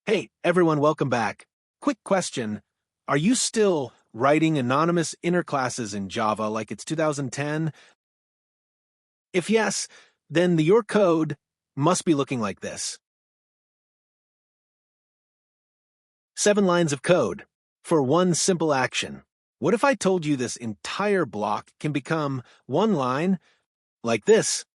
Hey, everyone, welcome back. Quick question. Are you still writing anonymous inner classes in Java like it's 2010? If yes, then your code must be looking like this. 7 lines of code for one simple action. What if I told you this entire block can become one line like this?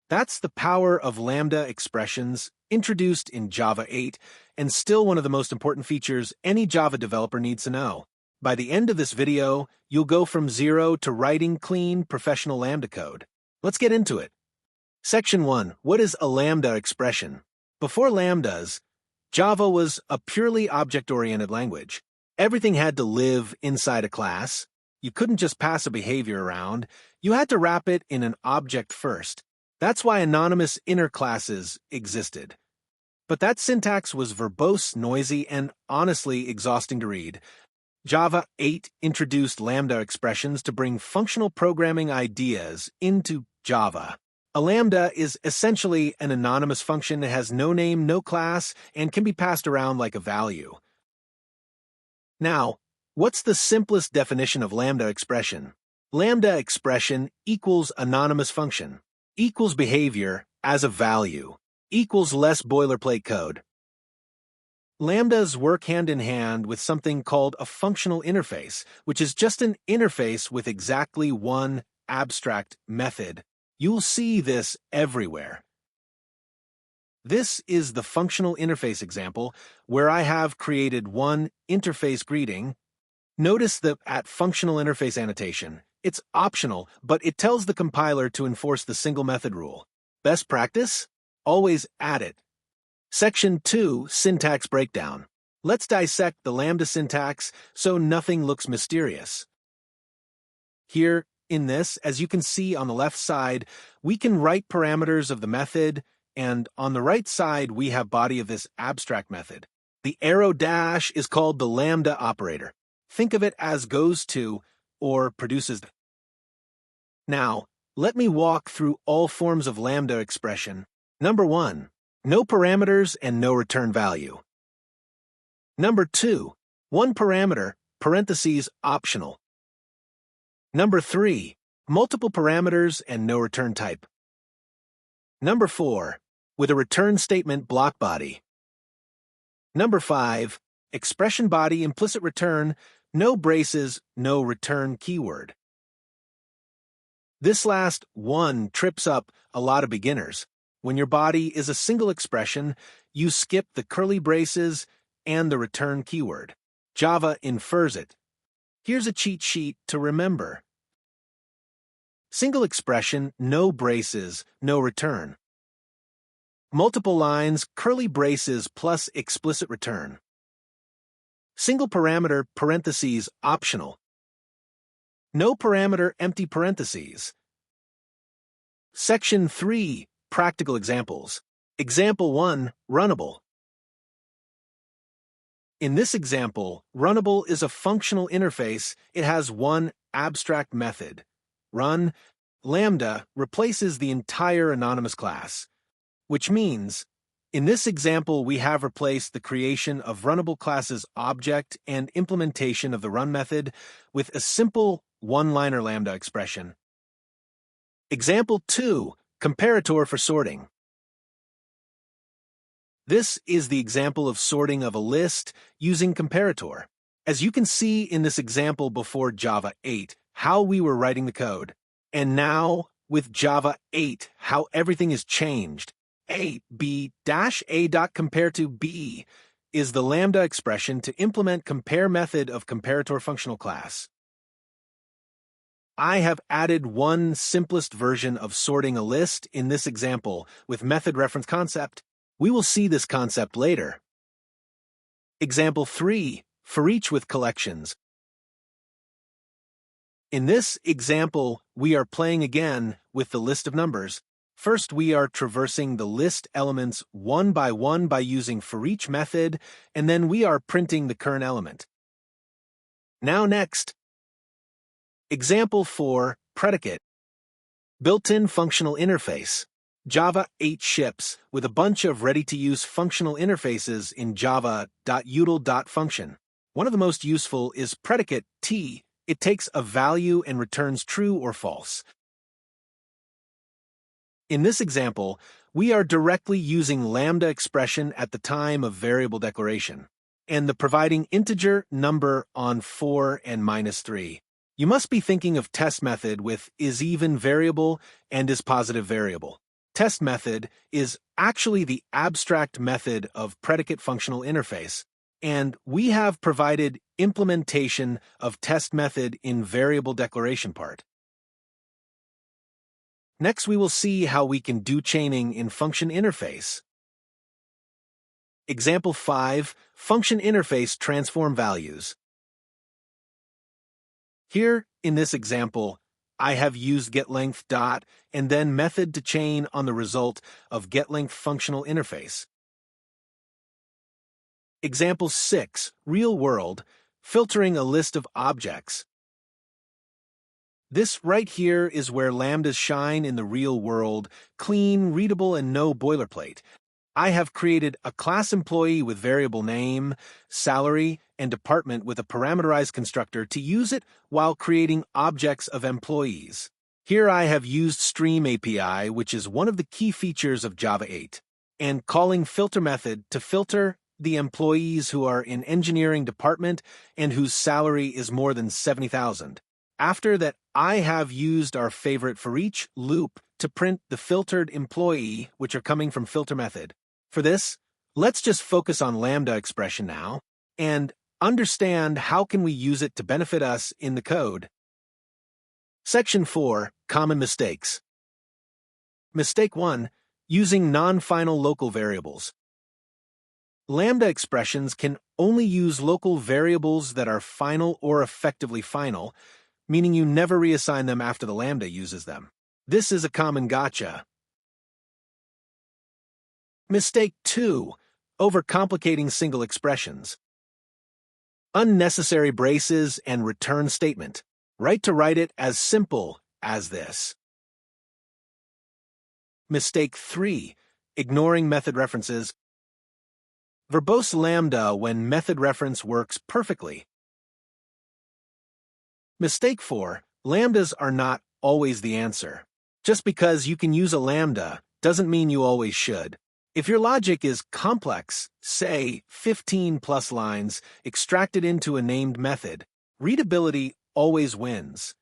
That's the power of Lambda expressions introduced in Java 8 and still one of the most important features any Java developer needs to know. By the end of this video, you'll go from zero to writing clean, professional Lambda code. Let's get into it. Section 1. What is a Lambda expression? Before Lambdas, Java was a purely object-oriented language. Everything had to live inside a class. You couldn't just pass a behavior around. You had to wrap it in an object first. That's why anonymous inner classes existed. But that syntax was verbose, noisy, and honestly exhausting to read. Java 8 introduced Lambda expressions to bring functional programming ideas into Java. A Lambda is essentially an anonymous function that has no name, no class, and can be passed around like a value. Now, what's the simplest definition of Lambda expression? Lambda expression equals anonymous function, equals behavior as a value, equals less boilerplate code. Lambdas work hand in hand with something called a functional interface, which is just an interface with exactly one abstract method. You'll see this everywhere. This is the functional interface example where I have created one interface greeting. Notice the @functional interface annotation. It's optional, but it tells the compiler to enforce the single method rule. Best practice? Always add it. Section 2, Syntax Breakdown. Let's dissect the Lambda syntax so nothing looks mysterious. Here, in this, as you can see on the left side, we can write parameters of the method, and on the right side, we have body of this abstract method. The arrow dash is called the Lambda operator. Think of it as goes to or produces. Now, let me walk through all forms of Lambda expression. Number 1, no parameters and no return value. Number 2, one parameter, parentheses, optional. Number 3, multiple parameters and no return type. Number 4, with a return statement block body. Number 5, expression body implicit return, no braces, no return keyword. This last one trips up a lot of beginners. When your body is a single expression, you skip the curly braces and the return keyword. Java infers it. Here's a cheat sheet to remember. Single expression, no braces, no return. Multiple lines, curly braces plus explicit return. Single parameter, parentheses, optional. No parameter, empty parentheses. Section 3, Practical examples. Example 1, Runnable. In this example, Runnable is a functional interface. It has one abstract method. Run. Lambda replaces the entire anonymous class, which means, in this example, we have replaced the creation of Runnable class's object and implementation of the run method with a simple one-liner Lambda expression. Example 2, Comparator for sorting. This is the example of sorting of a list using comparator. As you can see in this example before Java 8, how we were writing the code. And now, with Java 8, how everything is changed. B-compare to B is the Lambda expression to implement compare method of comparator functional class. I have added one simplest version of sorting a list in this example with method reference concept. We will see this concept later. Example 3, for each with collections. In this example, we are playing again with the list of numbers. First, we are traversing the list elements one by using for each method, and then we are printing the current element. Now next, example 4, predicate. Built-in functional interface. Java 8 ships with a bunch of ready-to-use functional interfaces in java.util.function. One of the most useful is predicate t. It takes a value and returns true or false. In this example, we are directly using Lambda expression at the time of variable declaration, and the providing integer number on 4 and -3. You must be thinking of test method with isEven variable and isPositive variable. Test method is actually the abstract method of predicate functional interface, and we have provided implementation of test method in variable declaration part. Next, we will see how we can do chaining in function interface. Example 5, function interface transform values. Here, in this example, I have used getLength dot and then method to chain on the result of getLength functional interface. Example 6, real world, filtering a list of objects. This right here is where lambdas shine in the real world, clean, readable, and no boilerplate. I have created a class employee with variable name, salary, and department with a parameterized constructor to use it while creating objects of employees. Here I have used Stream API, which is one of the key features of Java 8, and calling filter method to filter the employees who are in engineering department and whose salary is more than 70,000. After that, I have used our favorite for each loop to print the filtered employee, which are coming from filter method. For this, let's just focus on Lambda expression now and understand how can we use it to benefit us in the code. Section 4, Common Mistakes. Mistake 1, using non-final local variables. Lambda expressions can only use local variables that are final or effectively final, meaning you never reassign them after the Lambda uses them. This is a common gotcha. Mistake 2, overcomplicating single expressions. Unnecessary braces and return statement. Right to write it as simple as this. Mistake 3, ignoring method references. Verbose Lambda when method reference works perfectly. Mistake 4, lambdas are not always the answer. Just because you can use a lambda doesn't mean you always should. If your logic is complex, say 15 plus lines extracted into a named method, readability always wins.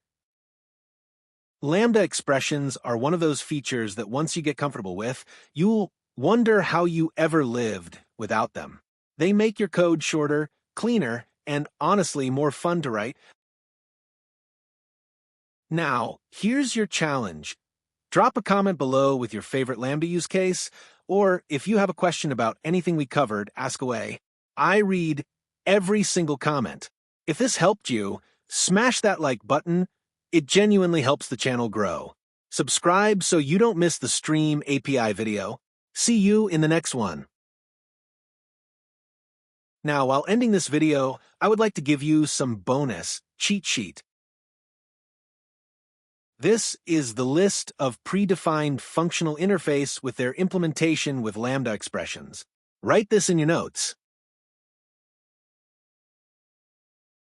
Lambda expressions are one of those features that once you get comfortable with, you'll wonder how you ever lived without them. They make your code shorter, cleaner, and honestly more fun to write. Now, here's your challenge. Drop a comment below with your favorite Lambda use case, or if you have a question about anything we covered, ask away. I read every single comment. If this helped you, smash that like button. It genuinely helps the channel grow. Subscribe so you don't miss the Stream API video. See you in the next one. Now, while ending this video, I would like to give you some bonus cheat sheet. This is the list of predefined functional interface with their implementation with Lambda expressions. Write this in your notes.